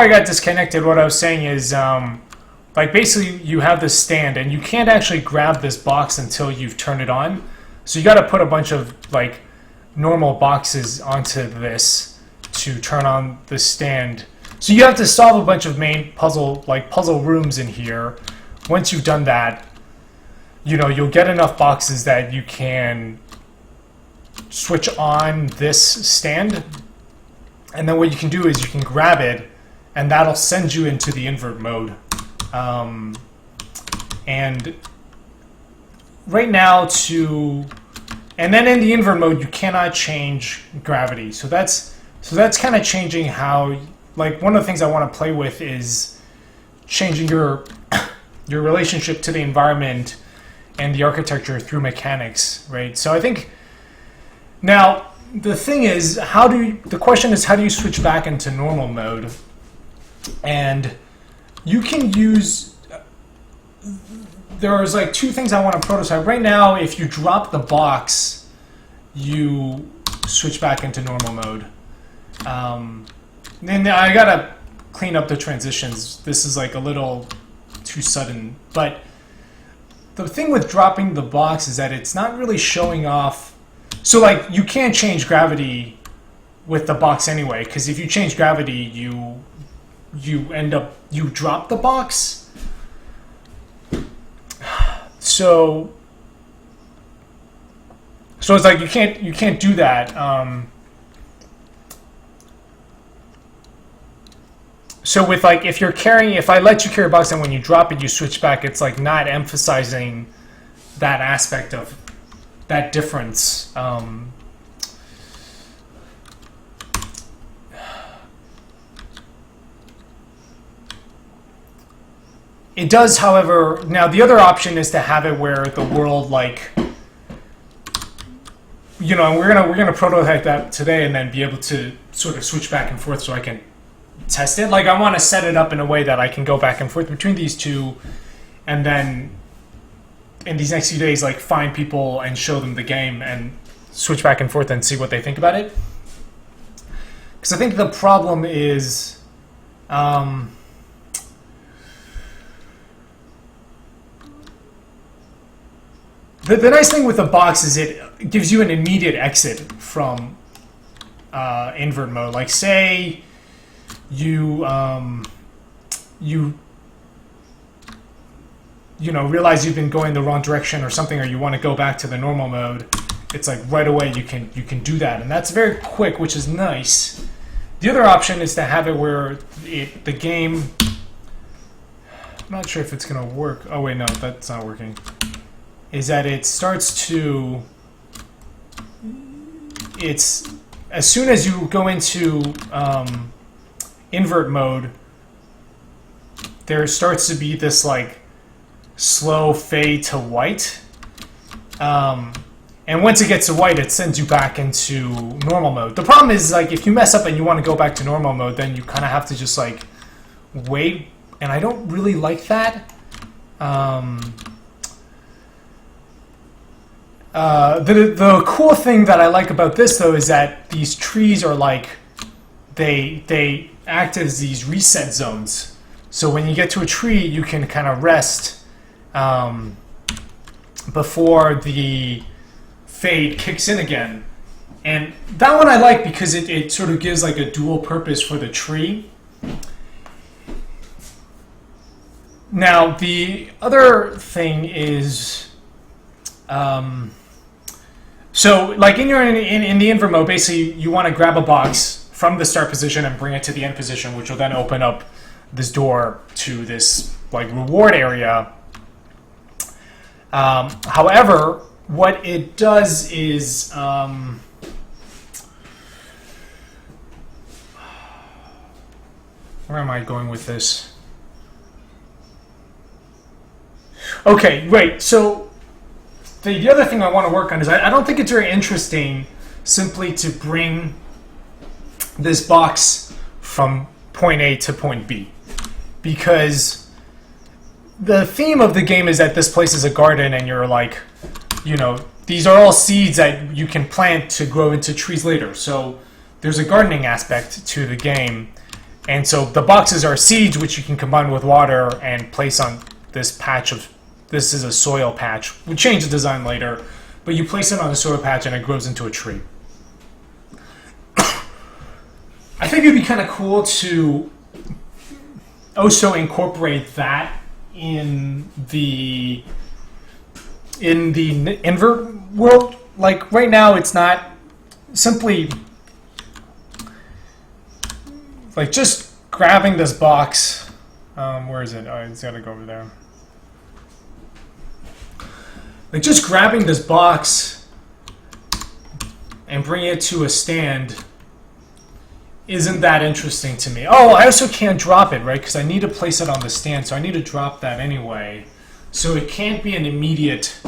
I got disconnected, what I was saying is, like basically you have this stand and you can't actually grab this box until you've turned it on. So you got to put a bunch of like normal boxes onto this to turn on the stand. So you have to solve a bunch of main puzzle rooms in here. Once you've done that, you know, you'll get enough boxes that you can switch on this stand. And then what you can do is you can grab it and that'll send you into the invert mode. And right now and then in the invert mode you cannot change gravity. So that's kind of changing how, like, one of the things I want to play with is changing your relationship to the environment and the architecture through mechanics, right? So I think now the thing is, the question is, how do you switch back into normal mode? And you can use, there's like two things I want to prototype. Right now, if you drop the box, you switch back into normal mode. Then I gotta clean up the transitions. This is like a little too sudden. But the thing with dropping the box is that it's not really showing off. So like you can't change gravity with the box anyway, because if you change gravity, you drop the box. So it's like you can't do that. So with like if I let you carry a box and when you drop it you switch back, it's like not emphasizing that aspect of that difference. It does, however, now the other option is to have it where the world, like, you know, we're gonna prototype that today and then be able to sort of switch back and forth so I can test it. Like, I want to set it up in a way that I can go back and forth between these two, and then in these next few days, like, find people and show them the game and switch back and forth and see what they think about it. Because I think the problem is, the nice thing with the box is it gives you an immediate exit from invert mode. Like, say you realize you've been going the wrong direction or something, or you want to go back to the normal mode. It's like right away you can do that, and that's very quick, which is nice. The other option is to have it where the game. I'm not sure if it's gonna work. Oh wait, no, that's not working. Is that it starts to, it's, as soon as you go into invert mode, there starts to be this like slow fade to white. And once it gets to white, it sends you back into normal mode. The problem is, like, if you mess up and you want to go back to normal mode, then you kind of have to just like wait, and I don't really like that. The cool thing that I like about this, though, is that these trees are like, they act as these reset zones. So when you get to a tree, you can kind of rest before the fade kicks in again. And that one I like because it sort of gives like a dual purpose for the tree. Now, the other thing is... so, like in the invert mode, basically you want to grab a box from the start position and bring it to the end position, which will then open up this door to this like reward area. However, what it does is where am I going with this? Okay, wait. So. The other thing I want to work on is I don't think it's very interesting simply to bring this box from point A to point B, because the theme of the game is that this place is a garden and you're like, you know, these are all seeds that you can plant to grow into trees later. So there's a gardening aspect to the game. And so the boxes are seeds, which you can combine with water and place on this patch of, this is a soil patch. We'll change the design later, but you place it on a soil patch and it grows into a tree. I think it'd be kind of cool to also incorporate that in the invert world. Like right now, it's not simply like just grabbing this box. Where is it? Oh, it's got to go over there. Like just grabbing this box and bringing it to a stand isn't that interesting to me. Oh, I also can't drop it, right? Because I need to place it on the stand, so I need to drop that anyway. So it can't be an immediate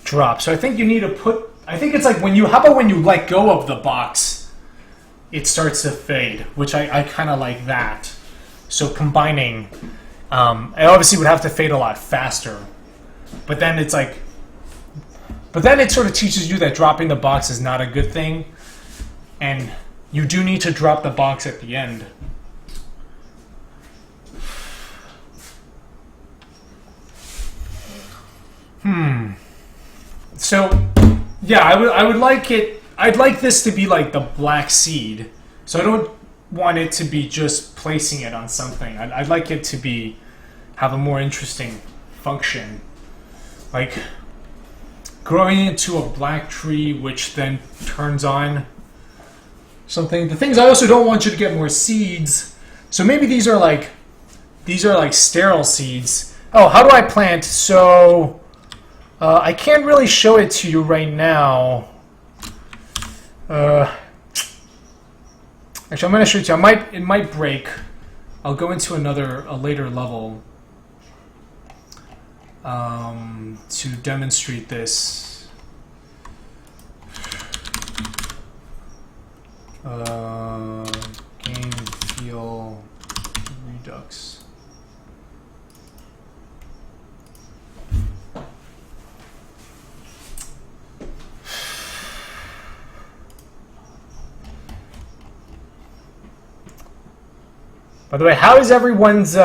drop. So I think you need to put, I think it's like when you, how about when you let go of the box, it starts to fade, which I kind of like that. So combining, it obviously would have to fade a lot faster. But then it's like, but then it sort of teaches you that dropping the box is not a good thing. And you do need to drop the box at the end. So, yeah, I would like it. I'd like this to be like the black seed. So I don't want it to be just placing it on something. I'd like it to be have a more interesting function, like growing into a black tree, which then turns on something. The things I also don't want you to get more seeds. So maybe these are like sterile seeds. Oh, how do I plant? So I can't really show it to you right now. Actually, I'm going to show it to you. It might break. I'll go into a later level to demonstrate this. Game feel redux. By the way, how's everyone's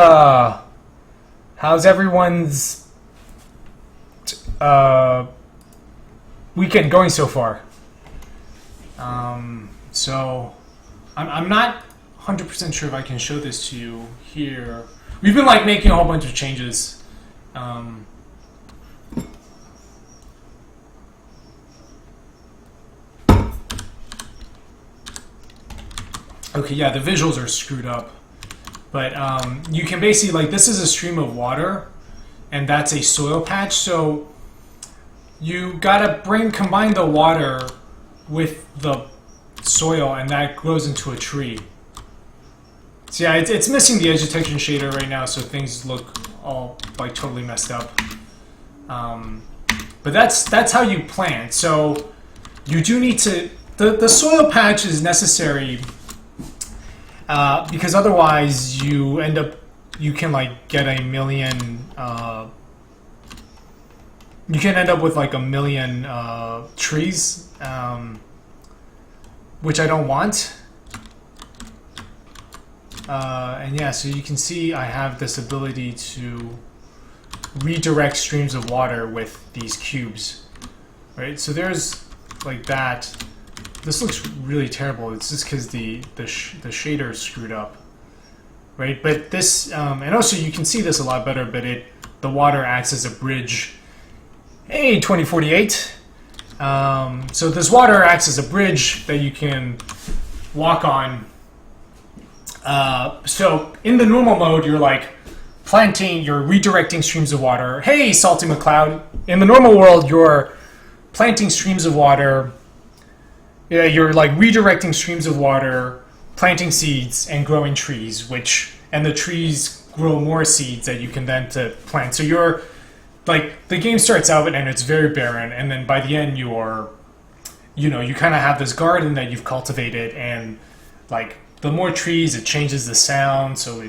weekend going so far? So I'm not 100% sure if I can show this to you here. We've been like making a whole bunch of changes. Okay, yeah, the visuals are screwed up. But you can basically, like, this is a stream of water, and that's a soil patch. So you gotta combine the water with the soil, and that grows into a tree. So yeah, it's missing the edge detection shader right now, so things look all like totally messed up. But that's how you plant. So you do need to, the soil patch is necessary because otherwise you can like get a million, you can end up with like a million trees, which I don't want. And yeah, so you can see I have this ability to redirect streams of water with these cubes, right? So there's like that. This looks really terrible. It's just because the shader is screwed up, right? But this, and also you can see this a lot better, but the water acts as a bridge. Hey, 2048. So this water acts as a bridge that you can walk on. So in the normal mode, you're like planting, you're redirecting streams of water. Hey, Salty McCloud. In the normal world, you're planting streams of water. Yeah, you're like redirecting streams of water, planting seeds, and growing trees, and the trees grow more seeds that you can then plant. So you're like, the game starts out and it's very barren, and then by the end you kind of have this garden that you've cultivated, and like the more trees, it changes the sound, so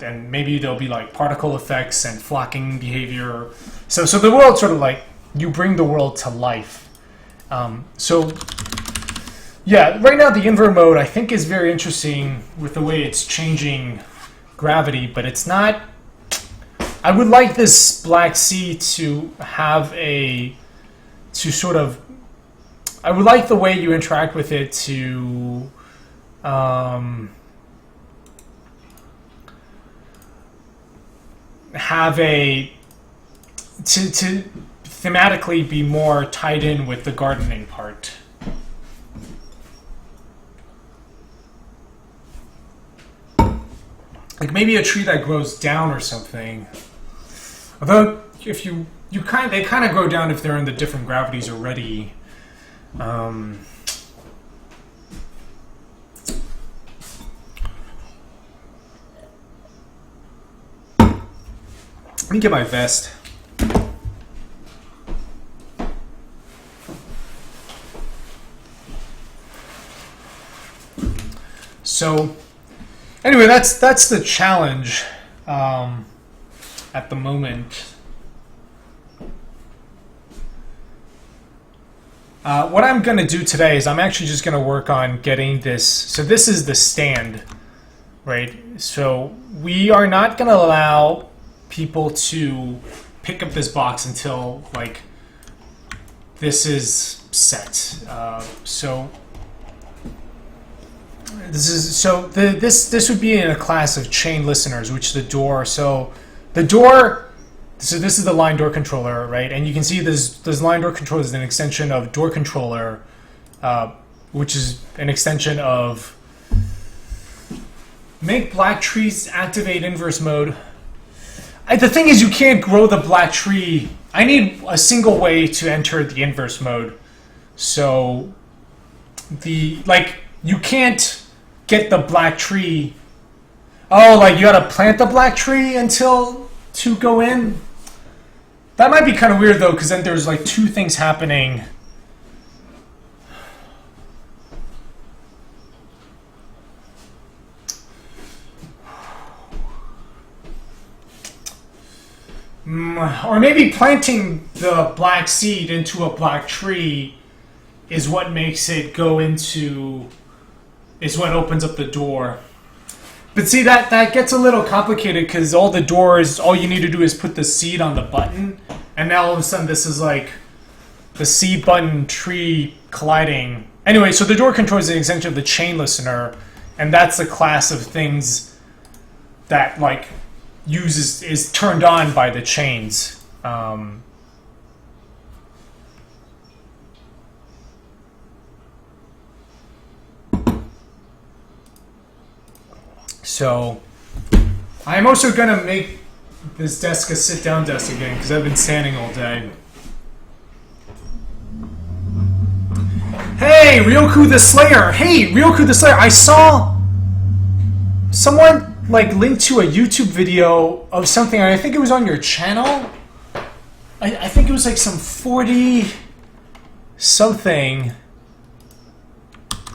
and maybe there'll be like particle effects and flocking behavior. So the world sort of like, you bring the world to life. So Yeah, right now the invert mode I think is very interesting with the way it's changing gravity, but it's not. I would like this Black Sea to have sort of. I would like the way you interact with it to. Have to thematically be more tied in with the gardening part. Like maybe a tree that grows down or something. Although if they kind of grow down if they're in the different gravities already. Let me get my vest. So, anyway, that's the challenge at the moment. What I'm going to do today is I'm actually just going to work on getting this. So this is the stand, right? So we are not going to allow people to pick up this box until like this is set. So this would be in a class of chain listeners, which the door. So this is the line door controller, right? And you can see this line door controller is an extension of door controller, which is an extension of make black trees activate inverse mode. The thing is, you can't grow the black tree. I need a single way to enter the inverse mode. So you can't get the black tree. Oh, like you gotta plant the black tree to go in? That might be kind of weird though, because then there's like two things happening. Or maybe planting the black seed into a black tree is what makes it go into, is what opens up the door. But see, that gets a little complicated because all you need to do is put the seed on the button, and now all of a sudden this is like the seed button tree colliding. Anyway, so the door controller is an extension of the chain listener, and that's the class of things that like is turned on by the chains. So I'm also gonna make this desk a sit-down desk again because I've been standing all day. Hey, Ryoku the Slayer! Hey, Ryoku the Slayer! I saw someone like linked to a YouTube video of something. I think it was on your channel. I think it was like some 40 something.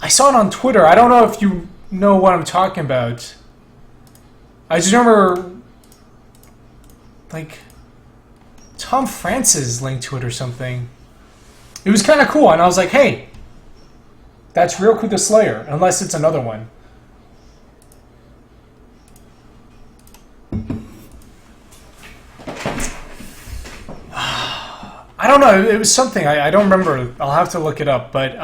I saw it on Twitter. I don't know if you know what I'm talking about. I just remember like Tom Francis linked to it or something. It was kind of cool, and I was like, hey, that's Ryoku the Slayer, unless it's another one. I don't know. It was something. I don't remember. I'll have to look it up. But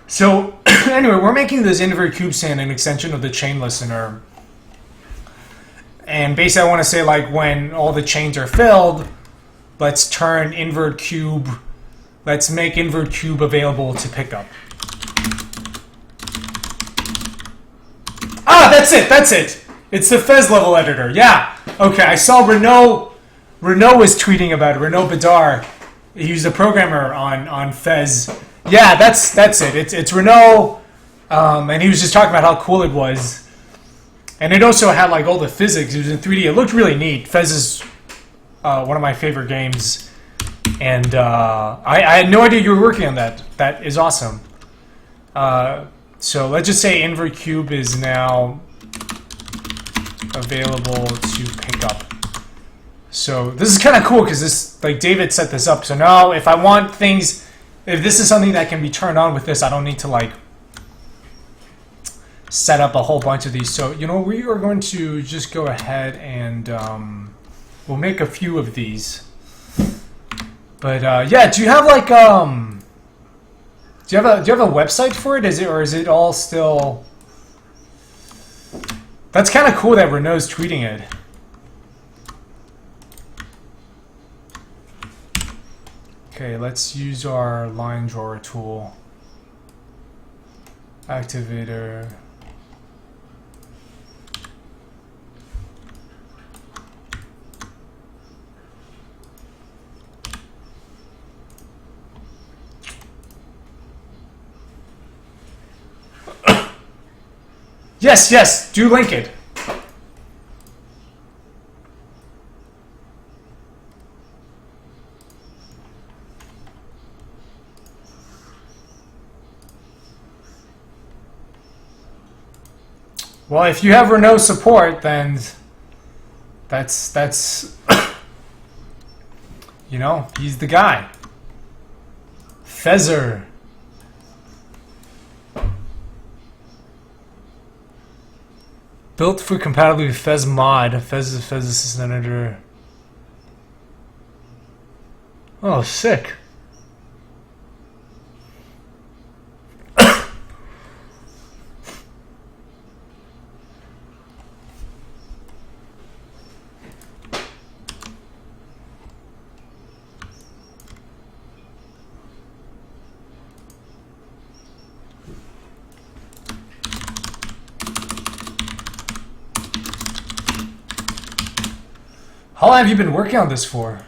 so anyway, we're making this invert cube stand an extension of the chain listener. And basically, I want to say like when all the chains are filled, let's turn invert cube. Let's make invert cube available to pick up. Ah, that's it. That's it. It's the Fez level editor. Yeah. Okay. I saw Renault was tweeting about it. Renault Badar. He's a programmer on Fez. Yeah, that's it. It's Renault, and he was just talking about how cool it was. And it also had like all the physics. It was in 3D. It looked really neat. Fez is one of my favorite games, and I had no idea you were working on that. That is awesome. So let's just say invert cube is now available to pick up. So this is kind of cool because this, like, David set this up. So now if I want things if this is something that can be turned on with this, I don't need to like set up a whole bunch of these. So, you know, we are going to just go ahead and we'll make a few of these. But yeah, do you have like do you have a website for it? Is it all still? That's kind of cool that Renault's tweeting it. Okay, let's use our line drawer tool. Activator. Yes, yes, do link it. Well, if you have Renault support, then that's you know, he's the guy. Fezer. Built for compatibility with Fez mod. Fez assistant editor. Oh, sick. How long have you been working on this for?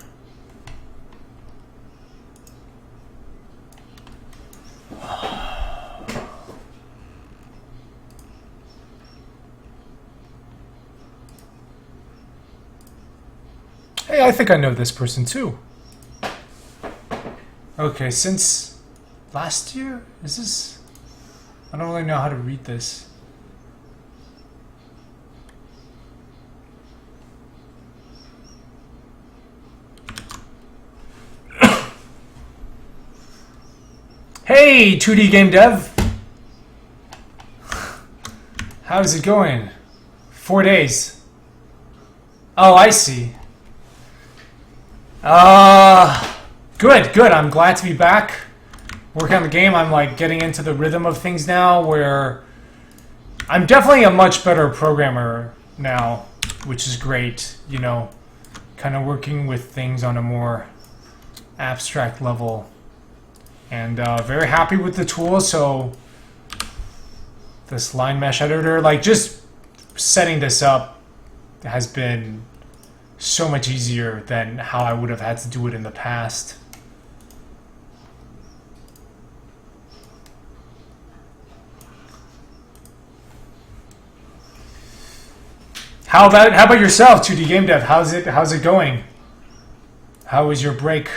Hey, I think I know this person too. Okay, since last year? Is this... I don't really know how to read this. Hey, 2D game dev. How's it going? 4 days. Oh, I see. Good. I'm glad to be back. Working on the game. I'm like getting into the rhythm of things now where I'm definitely a much better programmer now, which is great, you know, kind of working with things on a more abstract level. And very happy with the tool. So this line mesh editor, like just setting this up has been so much easier than how I would have had to do it in the past. How about yourself, 2D game dev? How's it going? How was your break?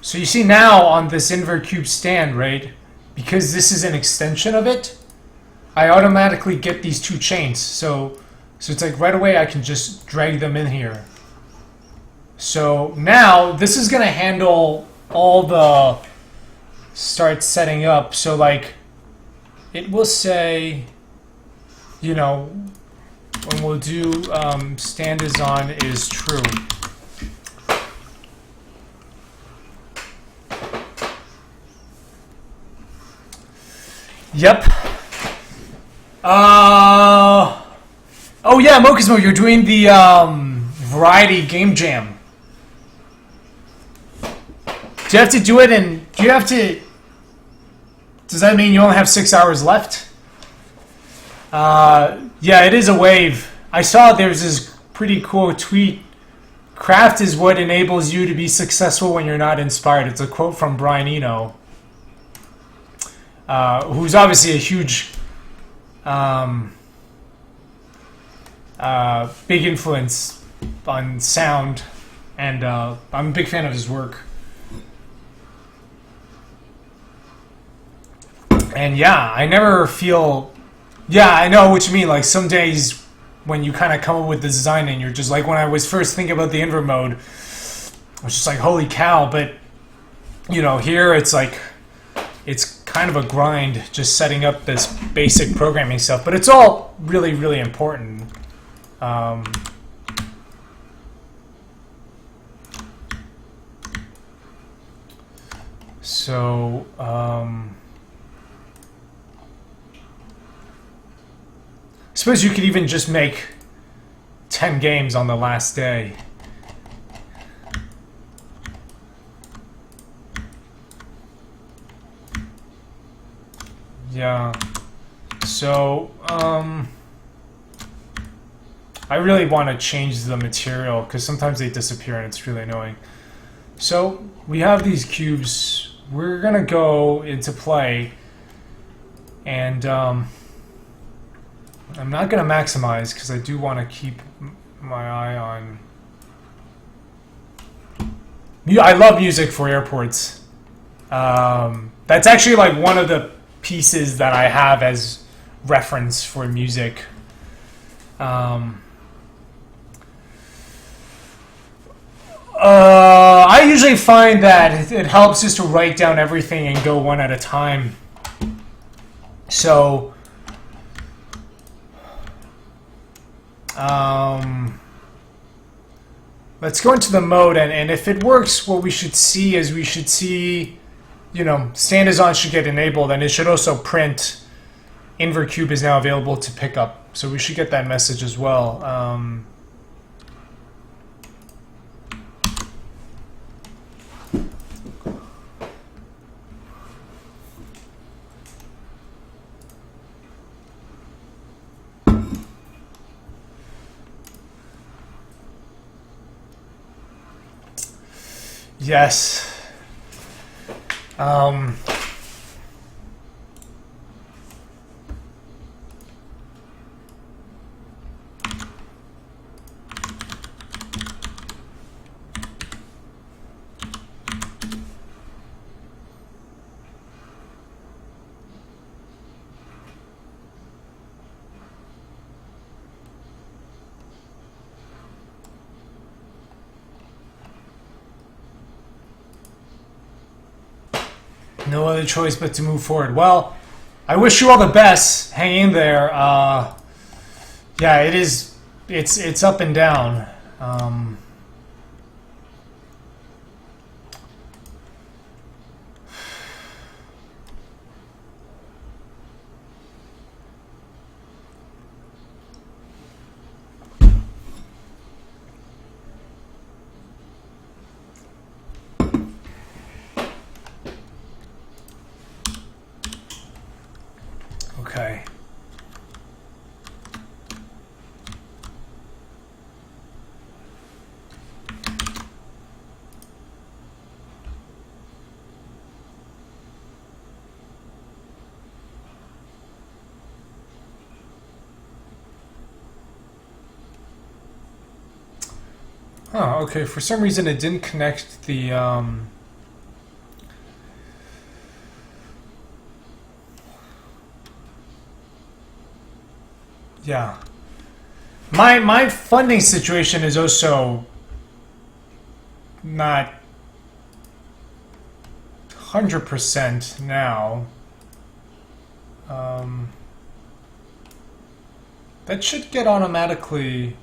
So you see now on this invert cube stand, right? Because this is an extension of it, I automatically get these two chains. So it's like right away I can just drag them in here. So now this is gonna handle all the start setting up. So like it will say, you know, when we'll do stand is on is true. Yep. Oh yeah, Mokismo, you're doing the variety game jam. Do you have to do it in... Do you have to... Does that mean you only have 6 hours left? Yeah, it is a wave. I saw there's this pretty cool tweet. Craft is what enables you to be successful when you're not inspired. It's a quote from Brian Eno. Who's obviously a huge big influence on sound, and I'm a big fan of his work. And yeah, I never feel... Yeah, I know what you mean. Like, some days when you kind of come up with the design and you're just like, when I was first thinking about the invert mode, I was just like, holy cow. But, you know, here it's like, it's kind of a grind just setting up this basic programming stuff. But it's all really, really important. I suppose you could even just make 10 games on the last day. Yeah. So, I really want to change the material because sometimes they disappear and it's really annoying. So, we have these cubes. We're going to go into play, and I'm not going to maximize because I do want to keep my eye on... I love music for airports. That's actually like one of the pieces that I have as reference for music. I usually find that it helps just to write down everything and go one at a time. So... let's go into the mode, and if it works, what we should see is you know, stand is on should get enabled, and it should also print invert cube is now available to pick up. So we should get that message as well. Yes. No other choice but to move forward. Well, I wish you all the best. Hang in there. Yeah, it is. It's up and down. Okay. Oh, okay. For some reason, it didn't connect the. Yeah. My funding situation is also not 100% now. That should get automatically.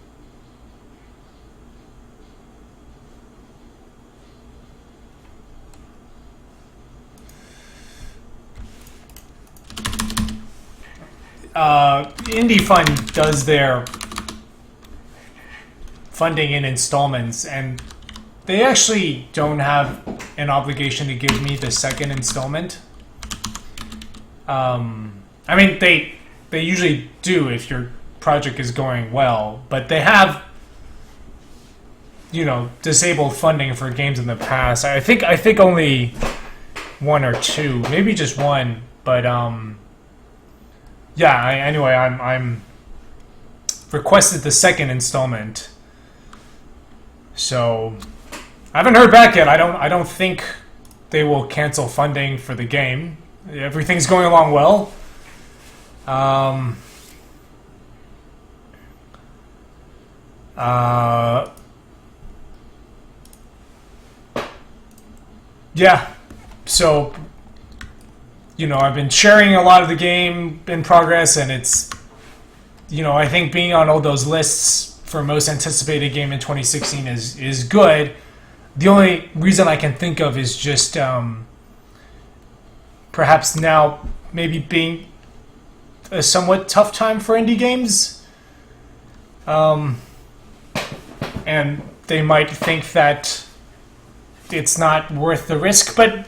Indie Fund does their funding in installments, and they actually don't have an obligation to give me the second installment. I mean, they usually do if your project is going well, but they have, you know, disabled funding for games in the past. I think only one or two, maybe just one, but yeah. Anyway, I'm requested the second installment. So I haven't heard back yet. I don't think they will cancel funding for the game. Everything's going along well. Yeah, so, you know, I've been sharing a lot of the game in progress, and it's, you know, I think being on all those lists for most anticipated game in 2016 is good. The only reason I can think of is just perhaps now maybe being a somewhat tough time for indie games. And they might think that it's not worth the risk, but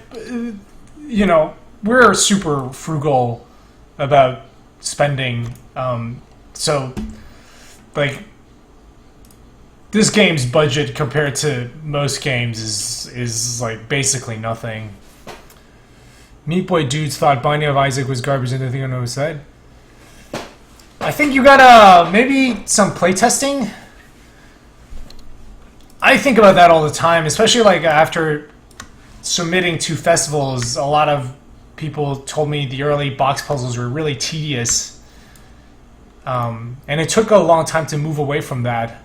you know, we're super frugal about spending, so like this game's budget compared to most games is like basically nothing. Meat Boy Dudes thought Binding of Isaac was garbage, and anything on the side. I think you gotta maybe some playtesting. I think about that all the time, especially like after submitting to festivals. A lot of people told me the early box puzzles were really tedious, and it took a long time to move away from that.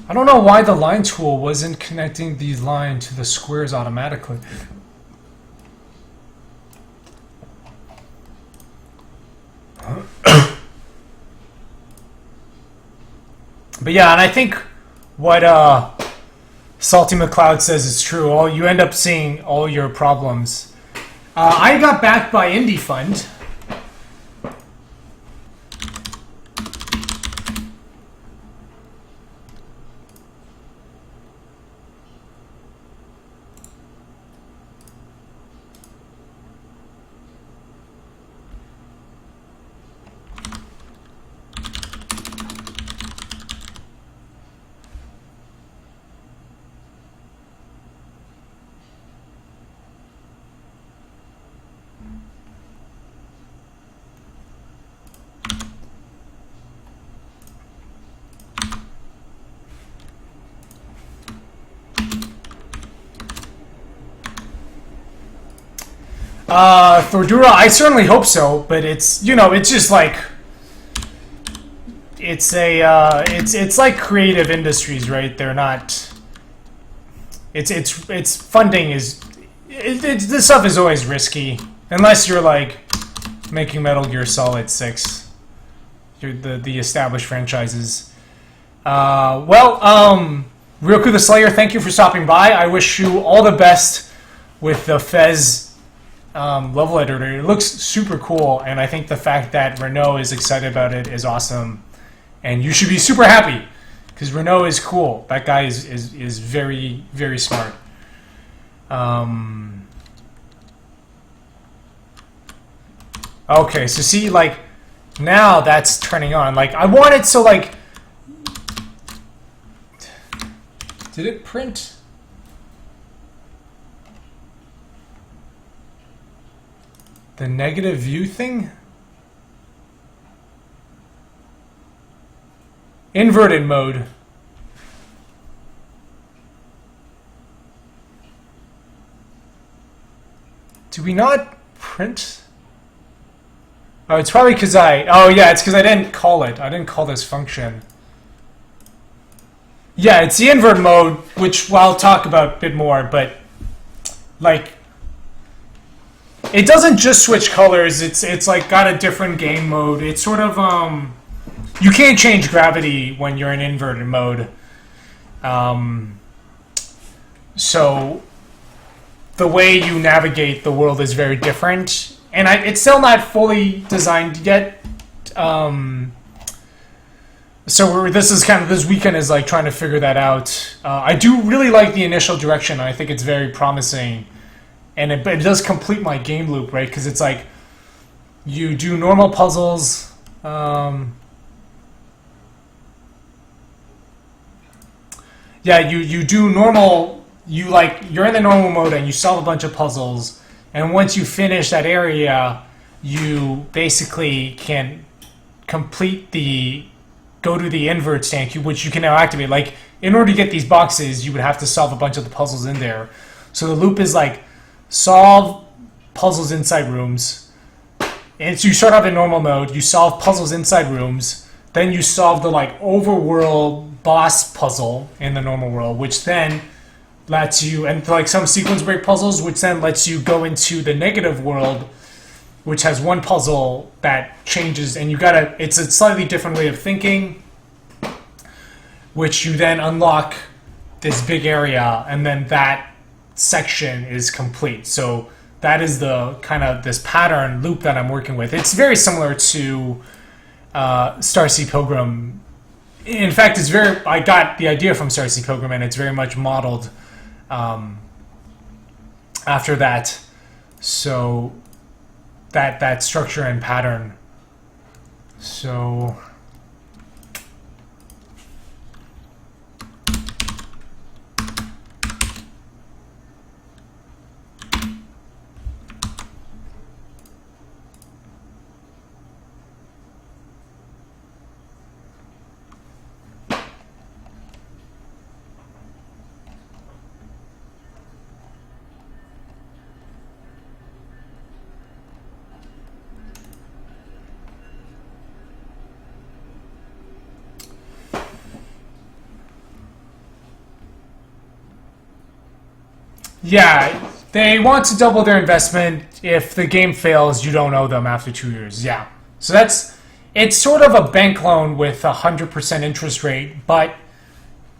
I don't know why the line tool wasn't connecting the line to the squares automatically. But yeah, and I think what Salty McCloud says is true. You end up seeing all your problems. I got backed by Indie Fund. Thordura, I certainly hope so, but it's, you know, it's just like it's it's like creative industries, right? They're not. It's funding is this stuff is always risky unless you're like making Metal Gear Solid 6, the established franchises. Ryoku the Slayer, thank you for stopping by. I wish you all the best with the Fez level editor. It looks super cool, and I think the fact that Renault is excited about it is awesome. And you should be super happy, because Renault is cool. That guy is very, very smart. Okay, so see, like, now that's turning on. Like, I want it so, like... Did it print? The negative view thing? Inverted mode. Do we not print? Oh, it's probably because oh yeah, it's because I didn't call it. I didn't call this function. Yeah, it's the invert mode, which I'll talk about a bit more, but like, it doesn't just switch colors. It's like got a different game mode. It's sort of you can't change gravity when you're in inverted mode. So the way you navigate the world is very different, and it's still not fully designed yet. So this weekend is like trying to figure that out. I do really like the initial direction. I think it's very promising. And it does complete my game loop, right? Because it's like you do normal puzzles, Yeah, you do normal. You're in the normal mode and you solve a bunch of puzzles, and once you finish that area, you basically can complete the go to the invert stand cube, which you can now activate. Like, in order to get these boxes, you would have to solve a bunch of the puzzles in there. So the loop is like solve puzzles inside rooms, and so you start off in normal mode. You solve puzzles inside rooms, then you solve the like overworld boss puzzle in the normal world, which then lets you, and like some sequence break puzzles, which then lets you go into the negative world, which has one puzzle that changes, and it's a slightly different way of thinking, which you then unlock this big area, and then that section is complete. So that is the kind of this pattern loop that I'm working with. It's very similar to Starseed Pilgrim. In fact, I got the idea from Starseed Pilgrim, and it's very much modeled after that. So that structure and pattern. So yeah, they want to double their investment. If the game fails, you don't owe them after 2 years. Yeah. So it's sort of a bank loan with 100% interest rate, but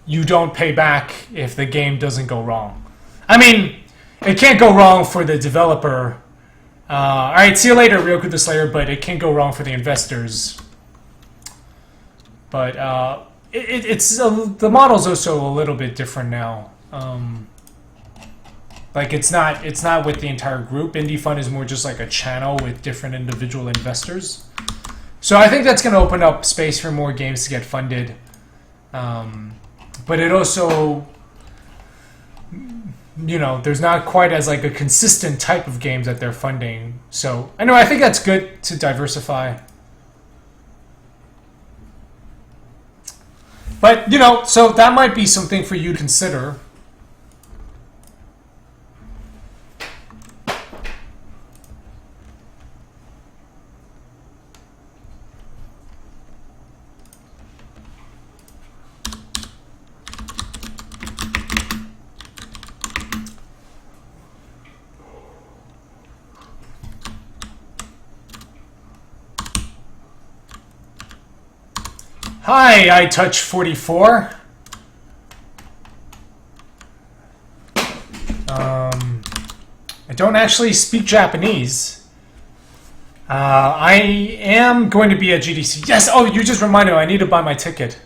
you don't pay back if the game doesn't go wrong. I mean, it can't go wrong for the developer. All right, see you later, Ryoku the Slayer, but it can't go wrong for the investors. But the model's also a little bit different now. Like, it's not with the entire group. Indie Fund is more just like a channel with different individual investors. So I think that's going to open up space for more games to get funded. But it also, there's not quite as like a consistent type of games that they're funding. So I think that's good to diversify. But, so that might be something for you to consider. Hi, iTouch44. I don't actually speak Japanese. I am going to be at GDC. Yes! Oh, you just reminded me. I need to buy my ticket.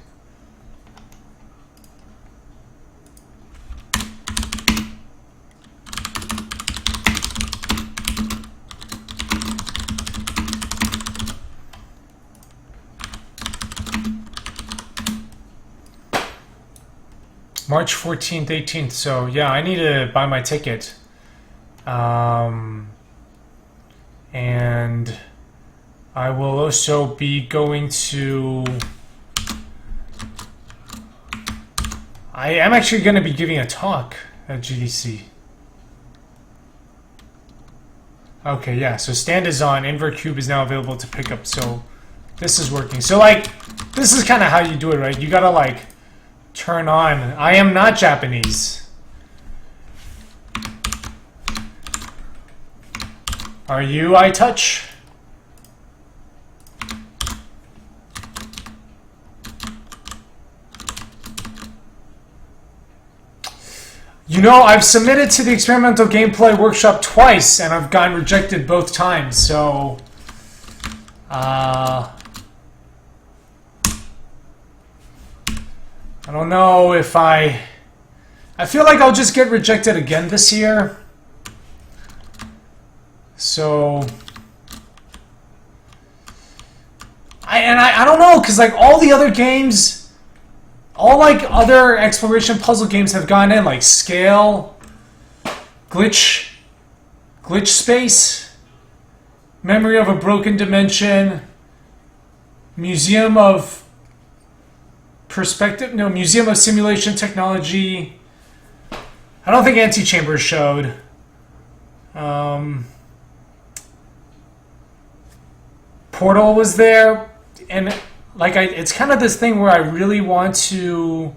March 14th, 18th. So, yeah, I need to buy my ticket. And I will also be going to... I am actually going to be giving a talk at GDC. Okay, yeah, so stand is on. Invert Cube is now available to pick up. So, this is working. So, like, this is kind of how you do it, right? You gotta, like... turn on. I am not Japanese. Are you, iTouch? I've submitted to the experimental gameplay workshop twice, and I've gotten rejected both times, so... I don't know if I feel like I'll just get rejected again this year. So... I don't know, because like all the other games all like other exploration puzzle games have gone in, like Scale, Glitch Space, Memory of a Broken Dimension, Museum of Museum of Simulation Technology. I don't think Antechamber showed. Portal was there, and like it's kind of this thing where I really want to.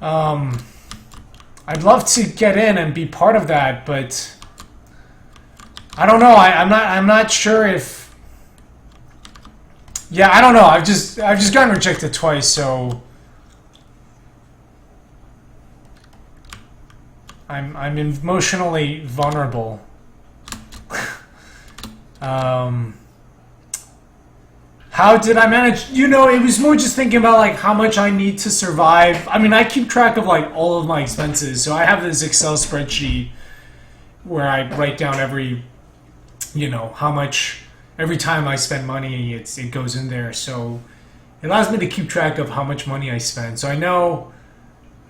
I'd love to get in and be part of that, but I don't know. I'm not sure if. Yeah, I don't know. I've just gotten rejected twice, so I'm emotionally vulnerable. How did I manage? You know, it was more just thinking about like how much I need to survive. I mean, I keep track of like all of my expenses, so I have this Excel spreadsheet where I write down every, how much every time I spend money, it goes in there. So it allows me to keep track of how much money I spend. So I know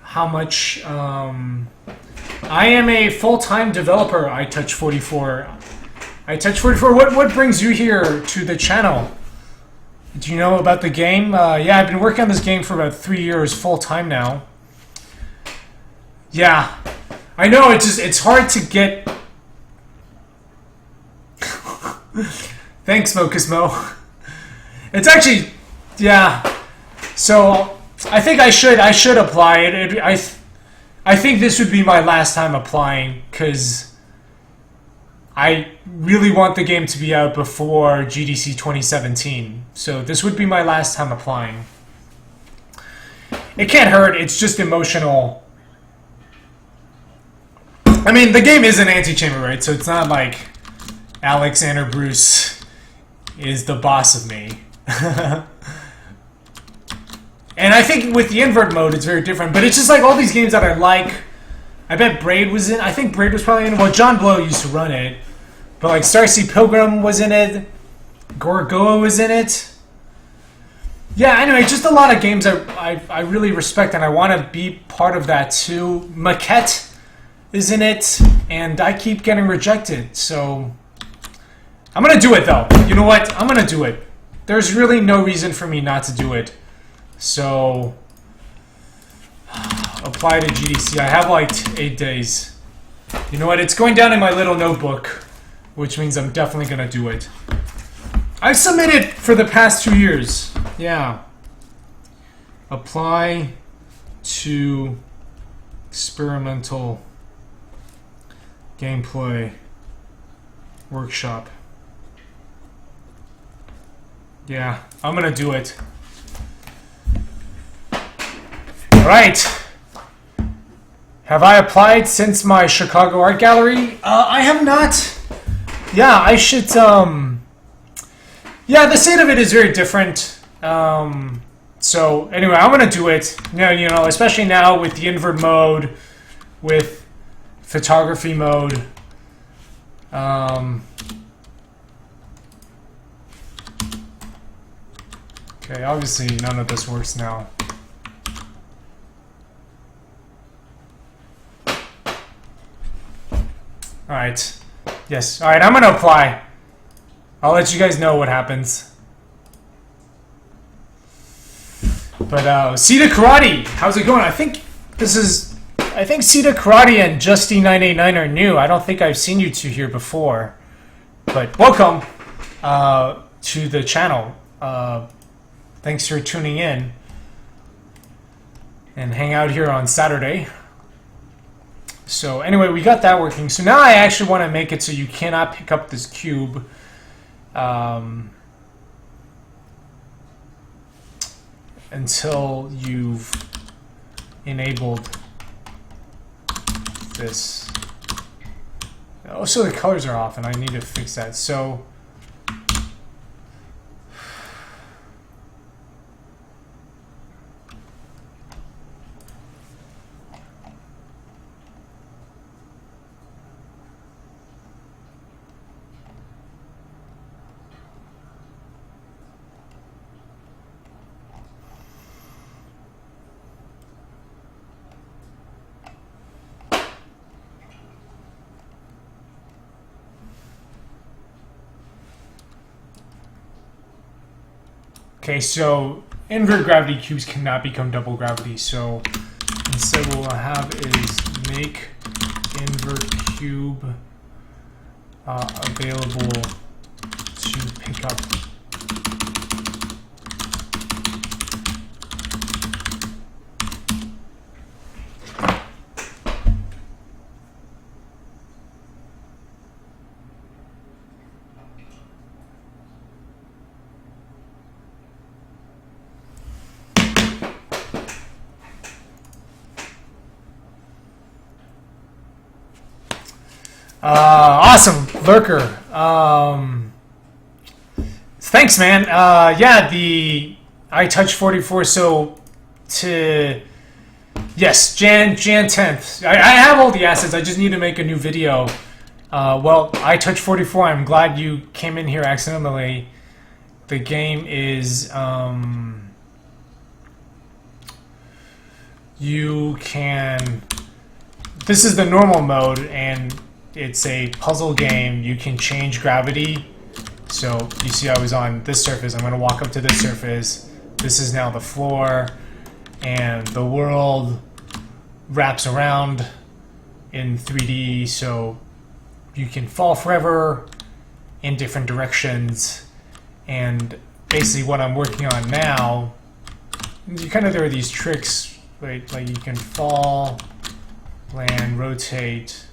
how much. I am a full-time developer. I touch 44. What brings you here to the channel? Do you know about the game? Yeah, I've been working on this game for about 3 years, full-time now. Yeah, I know, it's hard to get... Thanks, Mocusmo. It's actually... Yeah. So, I think I should apply. I think this would be my last time applying, because I really want the game to be out before GDC 2017. So this would be my last time applying. It can't hurt, it's just emotional. I mean, the game is an Antechamber, right? So it's not like Alexander Bruce is the boss of me. And I think with the invert mode, it's very different. But it's just like all these games that I like. I bet Braid was in. I think Braid was probably in. Well, John Blow used to run it. But like Starseed Pilgrim was in it. Gorgoa was in it. Yeah, anyway, just a lot of games I really respect, and I want to be part of that too. Maquette is in it, and I keep getting rejected. So I'm going to do it, though. You know what? I'm going to do it. There's really no reason for me not to do it. So apply to GDC. I have like 8 days. You know what? It's going down in my little notebook, which means I'm definitely going to do it. I've submitted for the past 2 years. Yeah. Apply to experimental gameplay workshop. Yeah, I'm going to do it. Alright. Have I applied since my Chicago Art Gallery? I have not. Yeah, I should, yeah, the state of it is very different. So, anyway, I'm going to do it. You know, especially now with the invert mode, with photography mode. Okay, obviously none of this works now. Alright. Yes. Alright, I'm gonna apply. I'll let you guys know what happens. But, Sita Karate! How's it going? I think Sita Karate and Justy989 are new. I don't think I've seen you two here before. But, welcome to the channel. Thanks for tuning in. And hang out here on Saturday. So anyway, we got that working. So now I actually want to make it so you cannot pick up this cube. Until you've enabled this. Oh, so the colors are off and I need to fix that. So Okay, so invert gravity cubes cannot become double gravity, so instead what we'll have is make invert cube available to pick up. Awesome, Lurker. Thanks, man. Yeah, the I Touch 44. So yes, Jan 10th. I have all the assets. I just need to make a new video. Well, I Touch 44. I'm glad you came in here accidentally. The game is you can. This is the normal mode, and it's a puzzle game. You can change gravity. So you see I was on this surface. I'm going to walk up to this surface. This is now the floor. And the world wraps around in 3D. So you can fall forever in different directions. And basically what I'm working on now, there are these tricks, right? Like you can fall, land, rotate.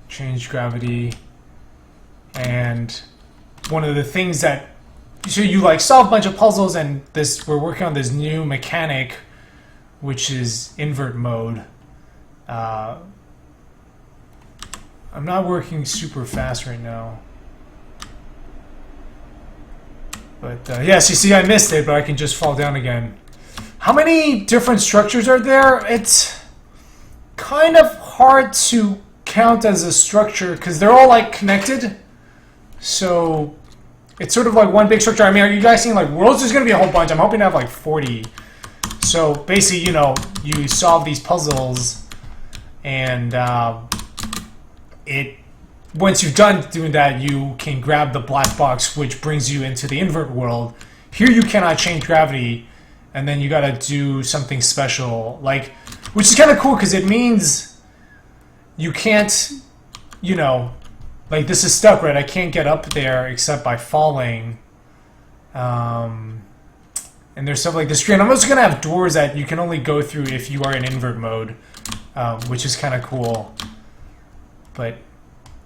Change gravity, and one of the things that so you like solve a bunch of puzzles, and we're working on this new mechanic, which is invert mode. I'm not working super fast right now, but yes, you see I missed it, but I can just fall down again. How many different structures are there? It's kind of hard to count as a structure because they're all like connected. So it's sort of like one big structure. I mean, are you guys seeing like worlds? There's going to be a whole bunch. I'm hoping to have like 40. So basically, you solve these puzzles, and once you've done doing that, you can grab the black box, which brings you into the invert world. Here you cannot change gravity. And then you gotta do something special, which is kind of cool because it means you can't, this is stuck, right? I can't get up there except by falling. And there's stuff like this. And I'm also gonna have doors that you can only go through if you are in invert mode, which is kind of cool. And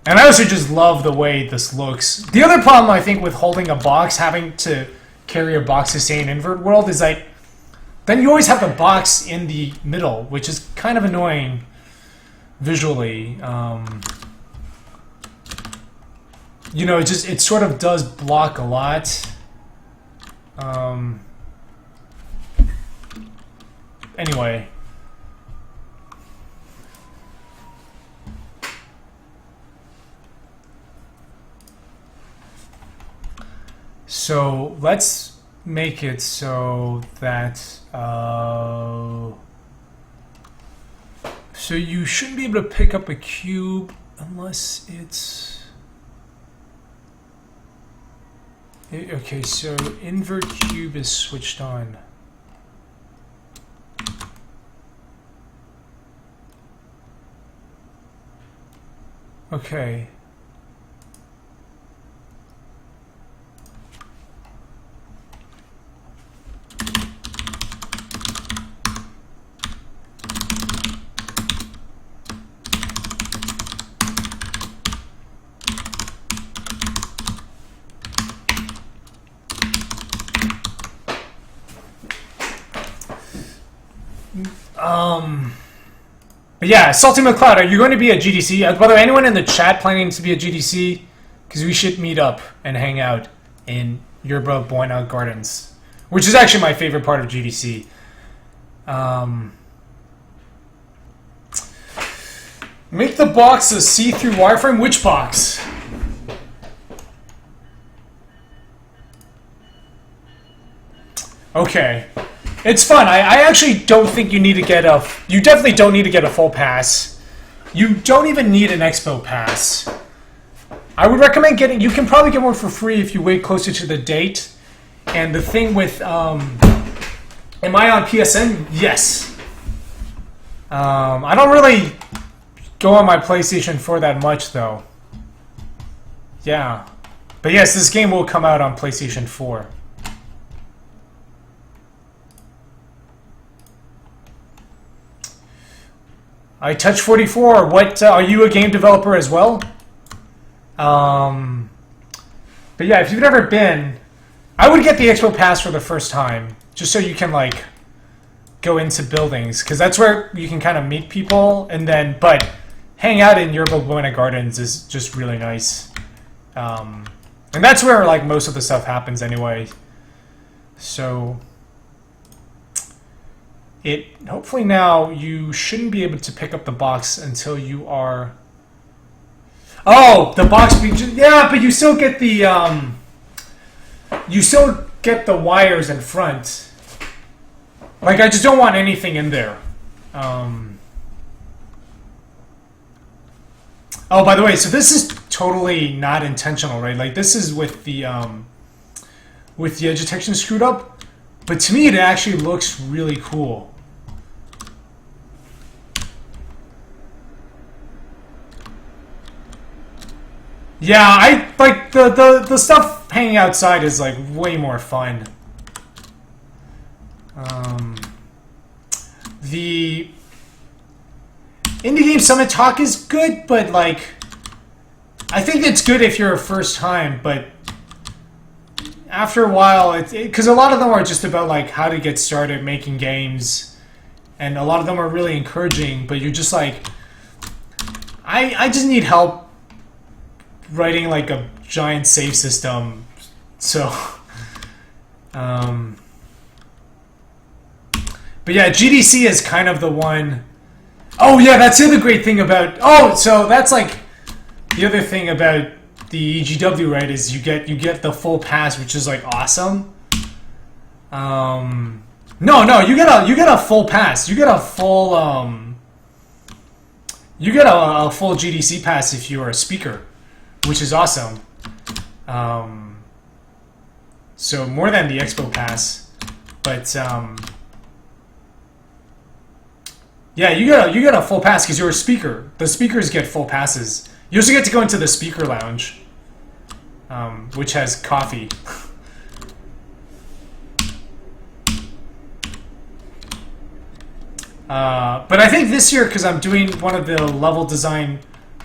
I also just love the way this looks. The other problem I think with holding a box, having to carry a box to stay in invert world, is then you always have the box in the middle, which is kind of annoying visually. It sort of does block a lot. Anyway. So let's make it so that so you shouldn't be able to pick up a cube unless it's okay. So invert cube is switched on. Okay. But yeah, Salty McCloud, are you going to be at GDC? By the way, anyone in the chat planning to be at GDC? Because we should meet up and hang out in Yerba Buena Gardens, which is actually my favorite part of GDC. Make the box a see-through wireframe. Which box? Okay. It's fun. I actually don't think you need to get you definitely don't need to get a full pass. You don't even need an expo pass. I would recommend getting... You can probably get one for free if you wait closer to the date. And the thing with... am I on PSN? Yes. I don't really go on my PlayStation 4 that much, though. Yeah. But yes, this game will come out on PlayStation 4. I Touch 44. What are you a game developer as well? But yeah, if you've never been, I would get the Expo Pass for the first time, just so you can like go into buildings, because that's where you can kind of meet people, and then but hang out in Yerba Buena Gardens is just really nice, and that's where like most of the stuff happens anyway. So. Hopefully now you shouldn't be able to pick up the box until you are... Oh, the box... Yeah, but you still get the... You still get the wires in front. Like, I just don't want anything in there. Oh, by the way, so this is totally not intentional, right? Like, this is with the edge detection screwed up. But to me, it actually looks really cool. Yeah, I like the stuff hanging outside is like way more fun. The Indie Game Summit talk is good, but like I think it's good if you're a first time, but after a while, because a lot of them are just about like how to get started making games, and a lot of them are really encouraging, but you're just like, I just need help writing like a giant save system, so but yeah, GDC is kind of the one. Oh yeah, that's the other great thing about, so that's like the other thing about the EGW, right, is you get the full pass, which is like awesome. No, you get a full pass. You get a full a full GDC pass if you are a speaker, which is awesome. So more than the Expo Pass, but yeah, you get a full pass because you're a speaker. The speakers get full passes. You also get to go into the speaker lounge, which has coffee. But I think this year, because I'm doing one of the level design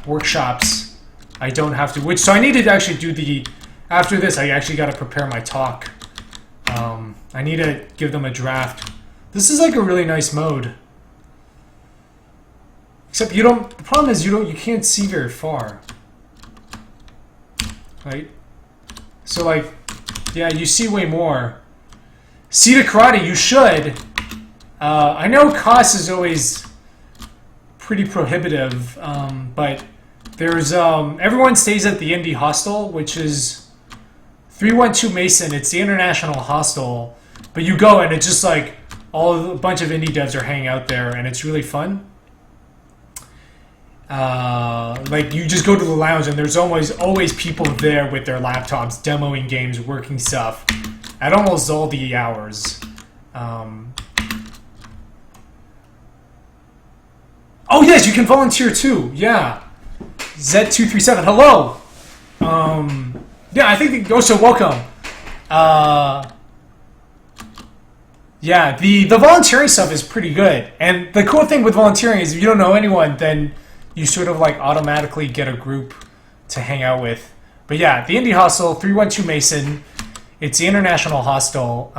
workshops, I don't have to. So I need to actually do the... After this, I actually got to prepare my talk. I need to give them a draft. This is like a really nice mode. Except you don't... The problem is you can't see very far. Right? So like, yeah, you see way more. See the karate, you should. I know cost is always pretty prohibitive, but there's everyone stays at the Indie Hostel, which is 312 Mason. It's the international hostel, but you go and it's just like a bunch of indie devs are hanging out there, and it's really fun. Like you just go to the lounge and there's always people there with their laptops demoing games, working stuff at almost all the hours. Oh yes, you can volunteer too. Yeah, Z237. Hello. Yeah, I think. So welcome. Yeah, the volunteering stuff is pretty good, and the cool thing with volunteering is if you don't know anyone, then you sort of like automatically get a group to hang out with. But yeah, the Indie Hostel, 312 Mason. It's the international hostel.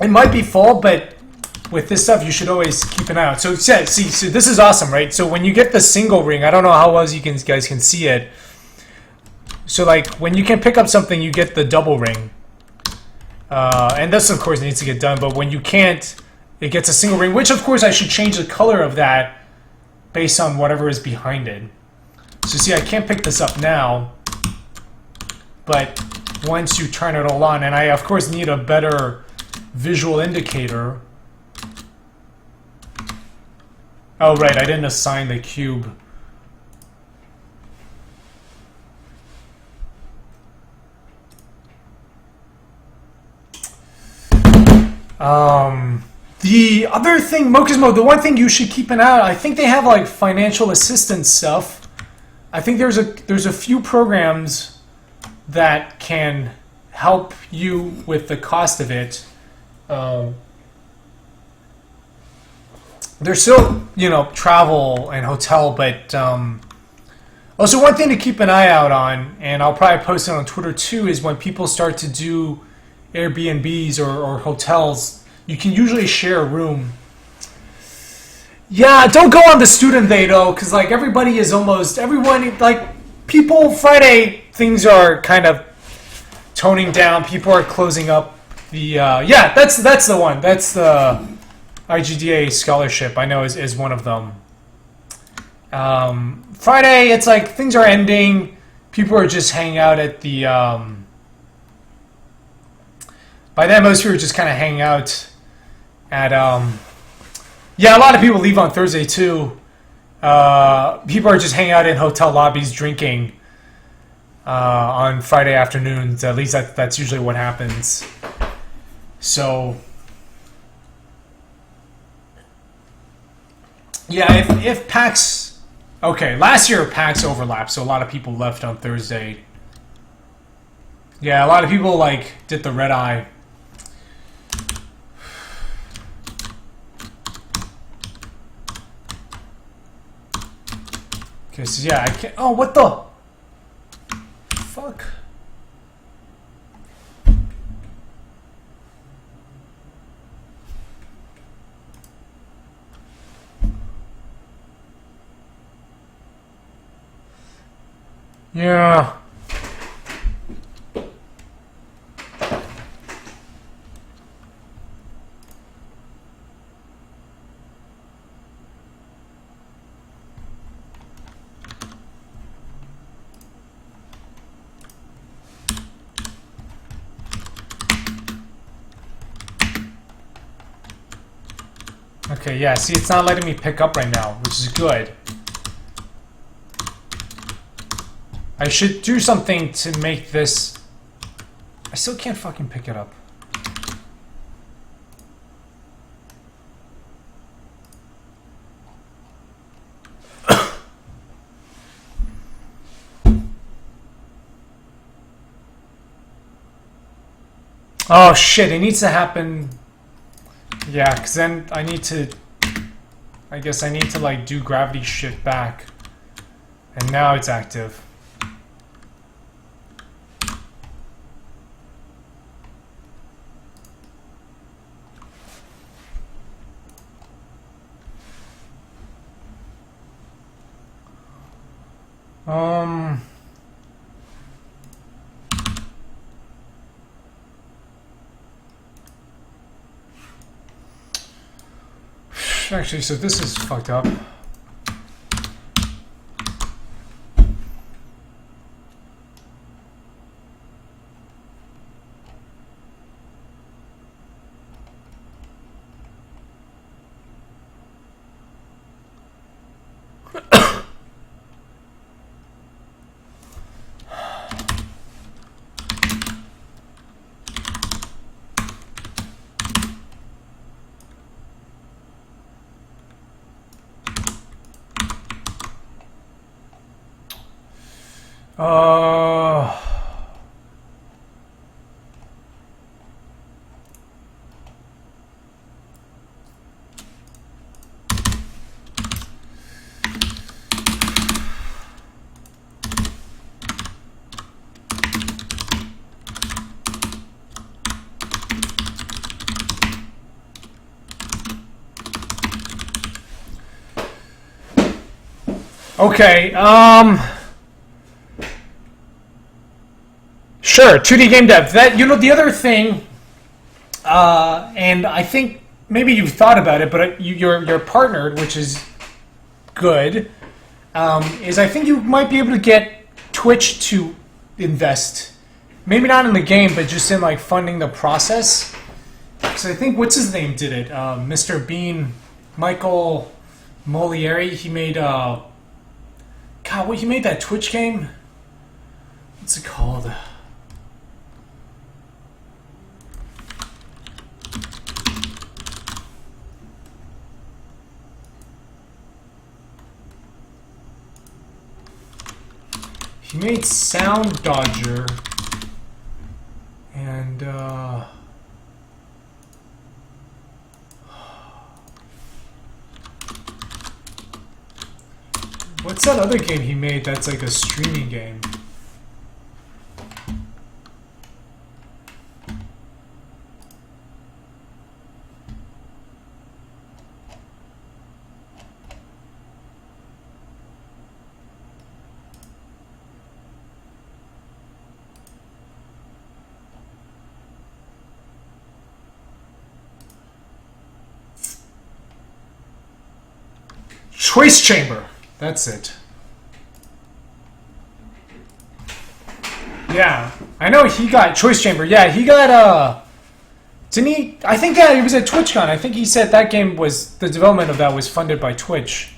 It might be full, but with this stuff, you should always keep an eye out. So, see, so this is awesome, right? So when you get the single ring, I don't know how well you guys can see it. So like when you can pick up something, you get the double ring, and this of course needs to get done. But when you can't, it gets a single ring, which of course I should change the color of that based on whatever is behind it. So see, I can't pick this up now, but once you turn it all on, and I of course need a better visual indicator. Oh, right, I didn't assign the cube. The other thing, Mokismo, the one thing you should keep an eye on, I think they have like financial assistance stuff. I think there's a few programs that can help you with the cost of it. There's still, travel and hotel, but also one thing to keep an eye out on, and I'll probably post it on Twitter too, is when people start to do Airbnbs or hotels, you can usually share a room. Yeah, don't go on the student day though, because like everyone, like people Friday, things are kind of toning down. People are closing up the that's the one. That's the IGDA scholarship. I know is one of them. Friday, it's like things are ending. People are just hanging out at the. By then, most people are just kind of hanging out at. Yeah, a lot of people leave on Thursday too. People are just hanging out in hotel lobbies drinking on Friday afternoons. At least that's usually what happens. So, yeah, if PAX... Okay, last year PAX overlapped, so a lot of people left on Thursday. Yeah, a lot of people, did the red eye. Okay, so yeah, I can't... Oh, what the... Fuck. Yeah. Okay, yeah, see, it's not letting me pick up right now, which is good. I should do something to make this... I still can't fucking pick it up. Oh shit, it needs to happen... Yeah, because then I need to... I guess I need to, do gravity shift back. And now it's active. Actually, so this is fucked up. Okay, sure, 2D game dev. That, the other thing, and I think maybe you've thought about it, but you're partnered, which is good, is I think you might be able to get Twitch to invest. Maybe not in the game, but just in, funding the process. Because I think, what's his name did it? Mr. Bean, Michael... Molieri. He made God, what he made that Twitch game? What's it called? He made Sound Dodger and what's that other game he made that's like a streaming game? Choice Chamber. That's it. Yeah, I know he got Choice Chamber. Yeah, he got didn't he? I think that he was at TwitchCon. I think he said that game was the development of that was funded by Twitch.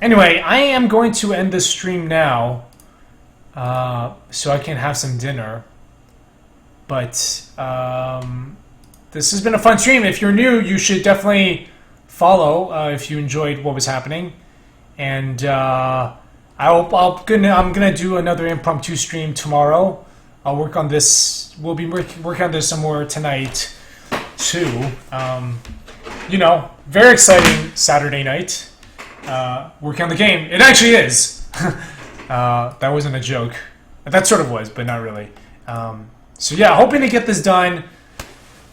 Anyway, I am going to end this stream now, so I can have some dinner. But this has been a fun stream. If you're new, you should definitely follow if you enjoyed what was happening. And I'm gonna do another impromptu stream tomorrow. I'll work on this. We'll be working on this some more tonight too. You know, very exciting Saturday night. Working on the game. It actually is. That wasn't a joke. That sort of was, but not really. So yeah, hoping to get this done.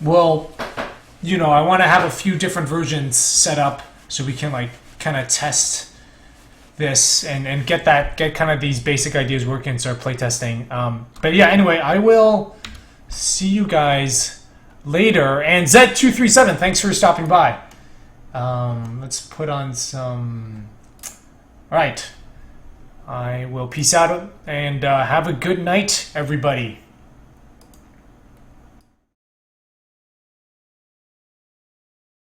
Well, you know, I want to have a few different versions set up so we can like kind of test this and get kind of these basic ideas working, start playtesting. But yeah, anyway, I will see you guys later. And Z237, thanks for stopping by. Let's put on some... Alright. I will peace out and have a good night, everybody.